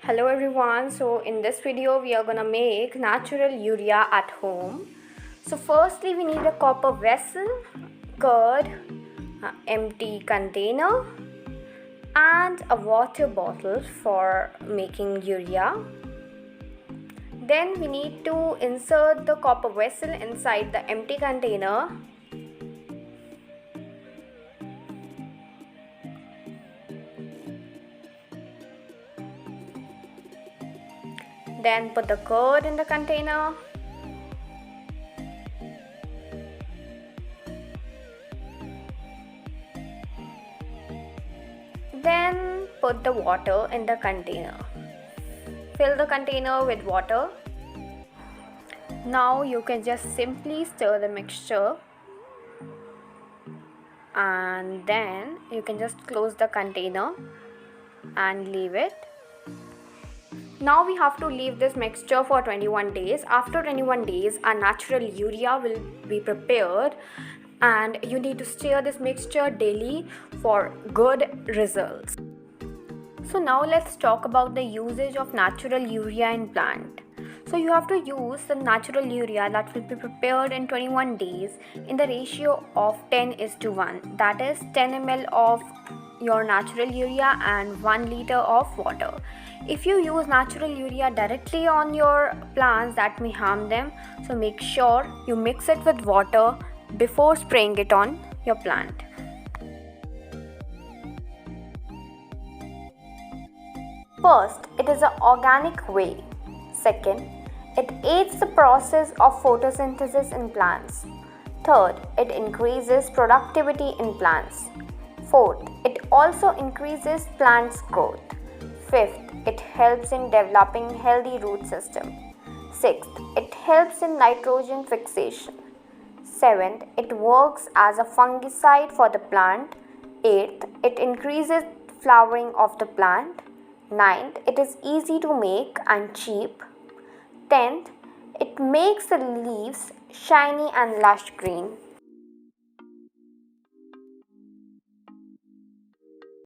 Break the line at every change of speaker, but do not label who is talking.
Hello everyone. So in this video we are gonna make natural urea at home. So firstly we need a copper vessel, curd, empty container and a water bottle for making urea. Then we need to insert the copper vessel inside the empty container. Then put the curd in the container. Then put the water in the container. Fill the container with water. Now you can just simply stir the mixture and then you can just close the container and leave it. Now we have to leave this mixture for 21 days. After 21 days, our natural urea will be prepared and you need to stir this mixture daily for good results. So now let's talk about the usage of natural urea in plant. So you have to use the natural urea that will be prepared in 21 days in the ratio of 10:1. That is 10 ml of your natural urea and 1 liter of water. If you use natural urea directly on your plants, that may harm them. So make sure you mix it with water before spraying it on your plant. First, it is an organic way. Second, it aids the process of photosynthesis in plants. Third, it increases productivity in plants. Fourth, it also increases plants' growth. Fifth, it helps in developing healthy root system. Sixth, it helps in nitrogen fixation. Seventh, it works as a fungicide for the plant. Eighth, it increases flowering of the plant. Ninth, it is easy to make and cheap. 10th, it makes the leaves shiny and lush green.